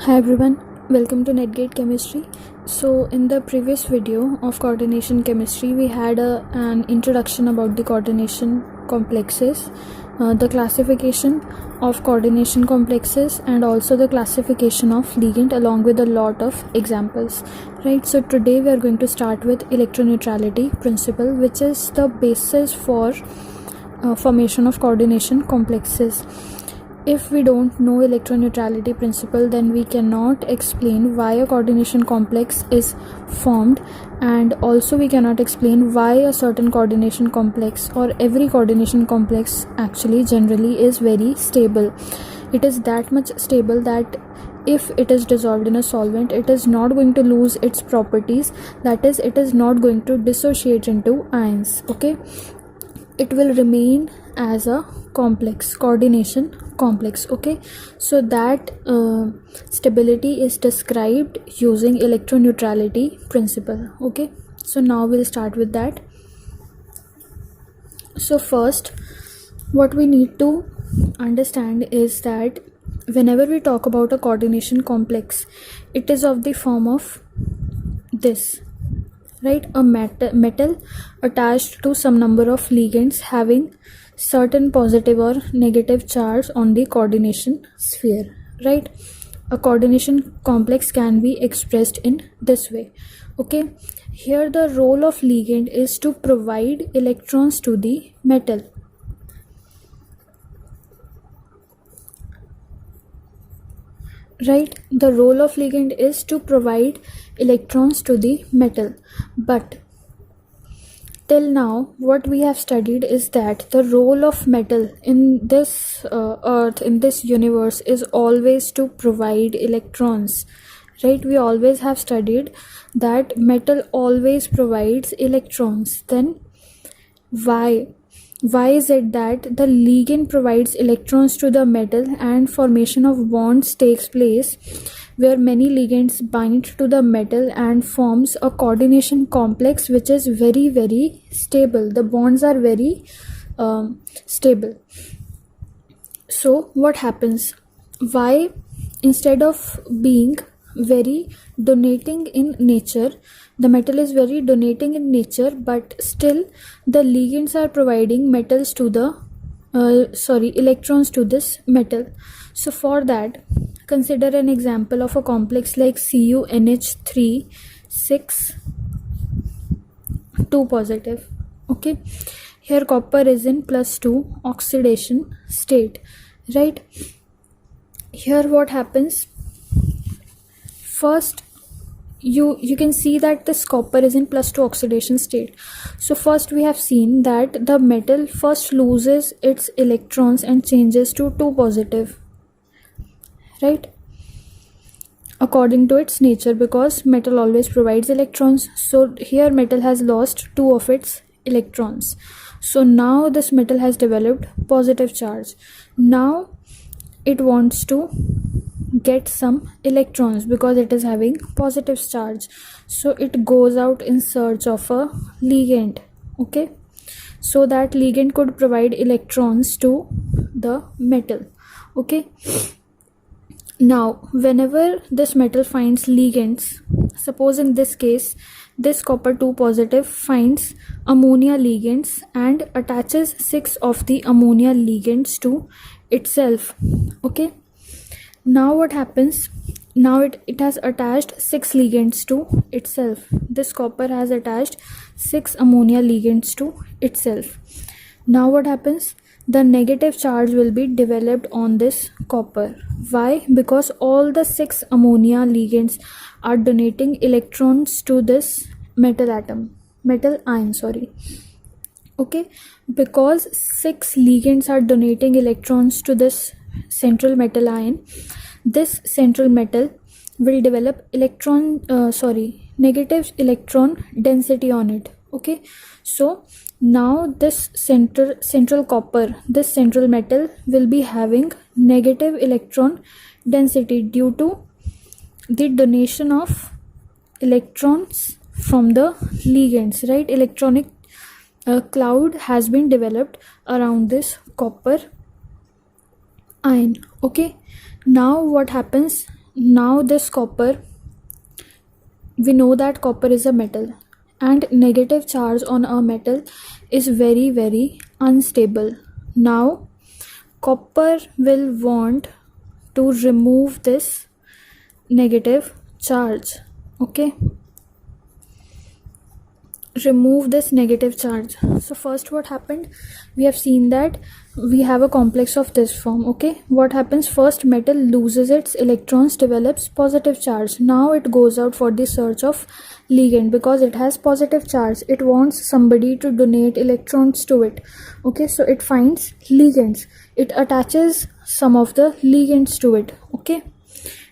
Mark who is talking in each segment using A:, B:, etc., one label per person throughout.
A: Hi everyone, welcome to Netgate Chemistry. So in the previous video of coordination chemistry, we had an introduction about the coordination complexes, the classification of coordination complexes, and also the classification of ligand along with a lot of examples. Right. So today we are going to start with electroneutrality principle, which is the basis for formation of coordination complexes. If we don't know electroneutrality principle, then we cannot explain why a coordination complex is formed, and also we cannot explain why a certain coordination complex or every coordination complex actually generally is very stable. It is that much stable that if it is dissolved in a solvent, it is not going to lose its properties, that is, it is not going to dissociate into ions. Okay, it will remain as a coordination complex. Okay, so that stability is described using electroneutrality principle. Okay, so now we'll start with that. So first, what we need to understand is that whenever we talk about a coordination complex, it is of the form of this, right? A metal attached to some number of ligands having certain positive or negative charge on the coordination sphere, right? A coordination complex can be expressed in this way. Okay, here the role of ligand is to provide electrons to the metal, right? The role of ligand is to provide electrons to the metal, but till now what we have studied is that the role of metal in this earth, in this universe, is always to provide electrons, right? We always have studied that metal always provides electrons. Then why is it that the ligand provides electrons to the metal and formation of bonds takes place where many ligands bind to the metal and forms a coordination complex which is very very stable? The bonds are very stable. So what happens? Why, instead of being very donating in nature, the metal is very donating in nature, but still the ligands are providing metals to the electrons to this metal? So for that, consider an example of a complex like CuNH3 6 2 positive. Okay, here copper is in +2 oxidation state, right? Here what happens? First, you can see that this copper is in +2 oxidation state. So first we have seen that the metal first loses its electrons and changes to 2 positive, right? According to its nature, because metal always provides electrons. So here metal has lost 2 of its electrons. So now this metal has developed positive charge. Now it wants to get some electrons because it is having positive charge, so it goes out in search of a ligand. Okay, so that ligand could provide electrons to the metal. Okay, now whenever this metal finds ligands, suppose in this case this copper 2 positive finds ammonia ligands and attaches 6 of the ammonia ligands to itself. Okay, now what happens? Now it has attached 6 ligands to itself. This copper has attached 6 ammonia ligands to itself. Now what happens? The negative charge will be developed on this copper. Why? Because all the 6 ammonia ligands are donating electrons to this metal ion. Okay, because 6 ligands are donating electrons to this central metal ion, this central metal will develop negative electron density on it. Okay, so now this central copper, this central metal will be having negative electron density due to the donation of electrons from the ligands, right? Electronic cloud has been developed around this copper ion. Okay, now what happens? now this copper, we know that copper is a metal, and negative charge on a metal is very very unstable. Now copper will want to remove this negative charge. Okay, remove this negative charge. So first what happened, we have seen that we have a complex of this form. Okay, what happens, first metal loses its electrons, develops positive charge. Now it goes out for the search of ligand because it has positive charge. It wants somebody to donate electrons to it. Okay, so it finds ligands, it attaches some of the ligands to it. Okay,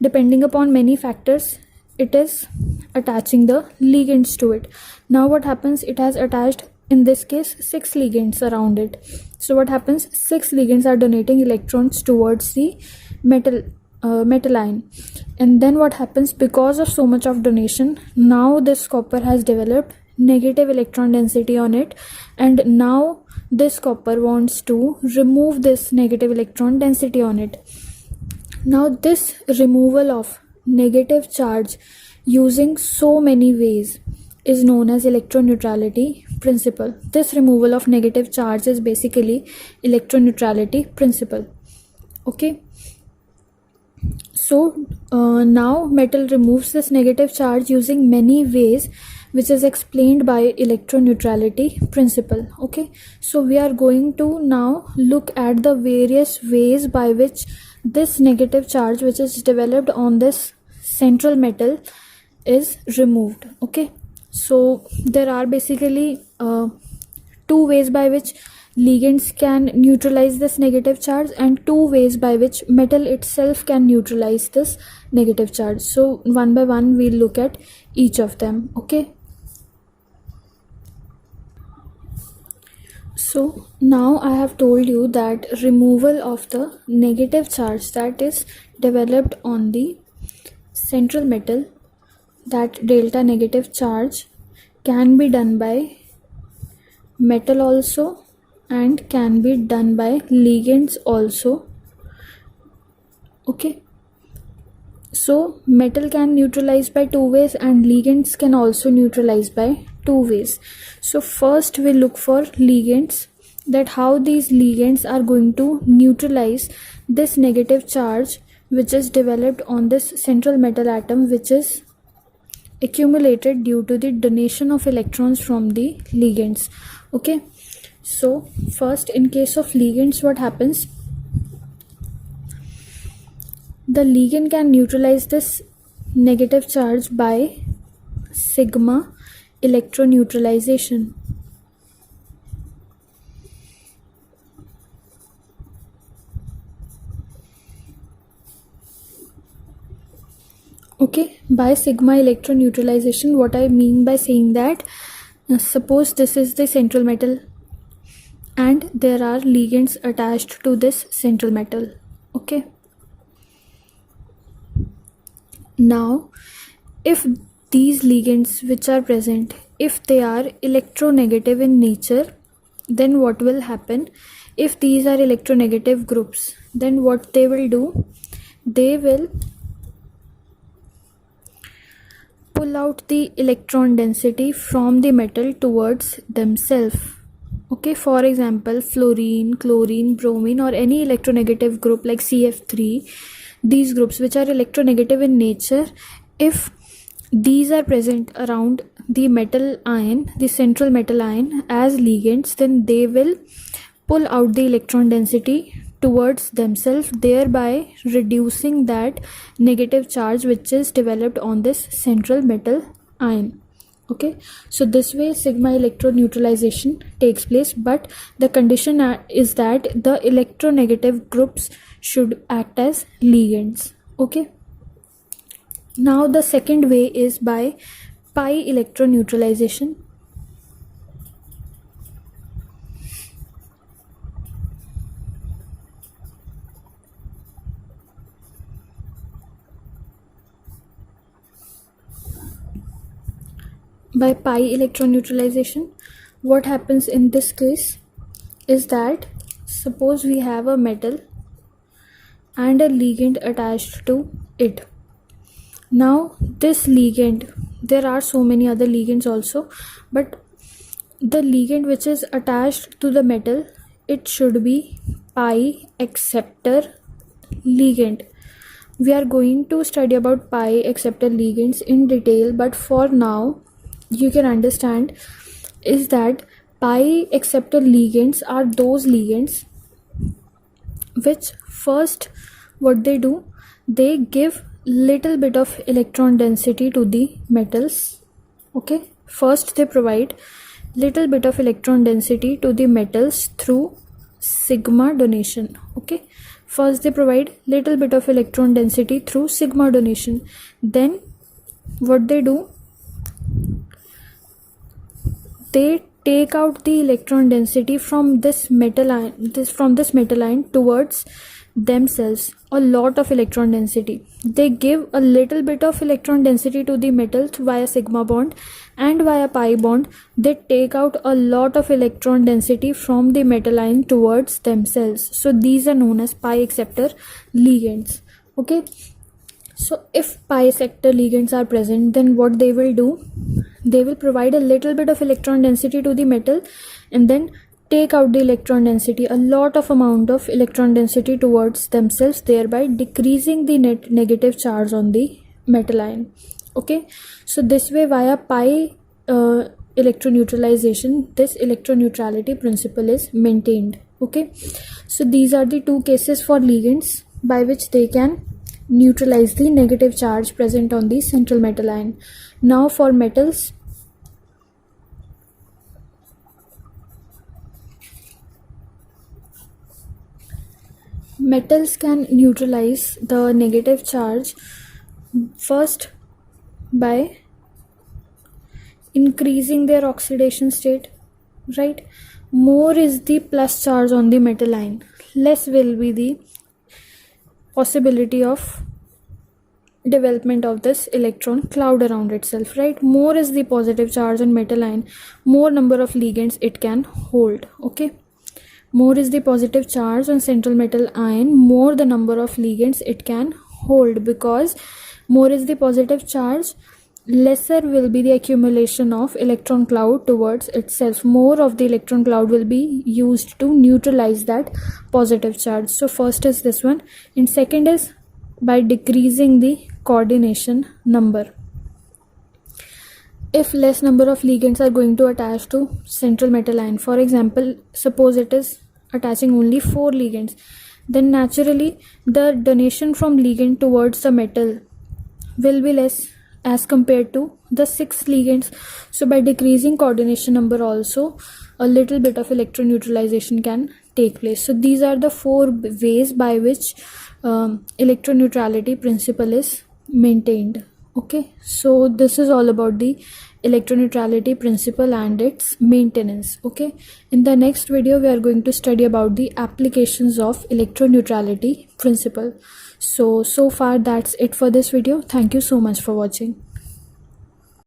A: depending upon many factors, it is attaching the ligands to it. Now what happens, it has attached, in this case, 6 ligands around it. So what happens, 6 ligands are donating electrons towards the metal ion. And then what happens, because of so much of donation, now this copper has developed negative electron density on it, and now this copper wants to remove this negative electron density on it. Now this removal of negative charge using so many ways is known as electroneutrality principle. This removal of negative charge is basically electroneutrality principle. Okay, so now metal removes this negative charge using many ways, which is explained by electroneutrality principle. Okay, so we are going to now look at the various ways by which this negative charge which is developed on this central metal is removed. Okay, so there are basically 2 ways by which ligands can neutralize this negative charge, and 2 ways by which metal itself can neutralize this negative charge. So one by one we'll look at each of them. Okay, so now I have told you that removal of the negative charge that is developed on the central metal, that delta negative charge, can be done by metal also and can be done by ligands also. Okay, so metal can neutralize by 2 ways and ligands can also neutralize by 2 ways. So first we look for ligands, that how these ligands are going to neutralize this negative charge which is developed on this central metal atom, which is accumulated due to the donation of electrons from the ligands. Okay, so first, in case of ligands, what happens, the ligand can neutralize this negative charge by sigma electroneutralization. Okay, by sigma electroneutralization, what I mean by saying that, suppose this is the central metal and there are ligands attached to this central metal. Okay, now if these ligands which are present, if they are electronegative in nature, then what will happen, if these are electronegative groups, then what they will do, they will pull out the electron density from the metal towards themselves. Okay, for example, fluorine, chlorine, bromine, or any electronegative group like CF3, these groups which are electronegative in nature, if these are present around the metal ion, the central metal ion, as ligands, then they will pull out the electron density towards themselves, thereby reducing that negative charge which is developed on this central metal ion. Okay, so this way sigma electroneutralization takes place, but the condition is that the electronegative groups should act as ligands. Okay, now the second way is by pi electroneutralization. By pi electroneutralization, what happens in this case is that, suppose we have a metal and a ligand attached to it. Now this ligand, there are so many other ligands also, but the ligand which is attached to the metal, it should be pi acceptor ligand. We are going to study about pi acceptor ligands in detail, but for now you can understand is that pi acceptor ligands are those ligands which first, what they do, they give little bit of electron density to the metals. Okay, first they provide little bit of electron density to the metals through sigma donation. Okay, first they provide little bit of electron density through sigma donation. Then what they do, they take out the electron density from this metal ion towards themselves, a lot of electron density. They give a little bit of electron density to the metals via sigma bond, and via pi bond they take out a lot of electron density from the metal ion towards themselves. So these are known as pi acceptor ligands. Okay, so if pi acceptor ligands are present, then what they will do, they will provide a little bit of electron density to the metal and then take out the electron density, a lot of amount of electron density towards themselves, thereby decreasing the net negative charge on the metal ion. Okay, so this way via pi electroneutralization, this electroneutrality principle is maintained. Okay, so these are the two cases for ligands by which they can neutralize the negative charge present on the central metal ion. Now for metals, metals can neutralize the negative charge first by increasing their oxidation state, right? More is the plus charge on the metal ion, less will be the possibility of development of this electron cloud around itself, right? More is the positive charge on metal ion, more number of ligands it can hold. Okay, more is the positive charge on central metal ion, more the number of ligands it can hold, because more is the positive charge, lesser will be the accumulation of electron cloud towards itself. More of the electron cloud will be used to neutralize that positive charge. So first is this one, and second is by decreasing the coordination number. If less number of ligands are going to attach to central metal ion, for example, suppose it is attaching only 4 ligands, then naturally the donation from ligand towards the metal will be less as compared to the 6 ligands. So by decreasing coordination number also, a little bit of electroneutralization can take place. So these are the 4 ways by which electroneutrality principle is maintained. Okay, so this is all about the electroneutrality principle and its maintenance. Okay, in the next video we are going to study about the applications of electroneutrality principle. So far that's it for this video. Thank you so much for watching.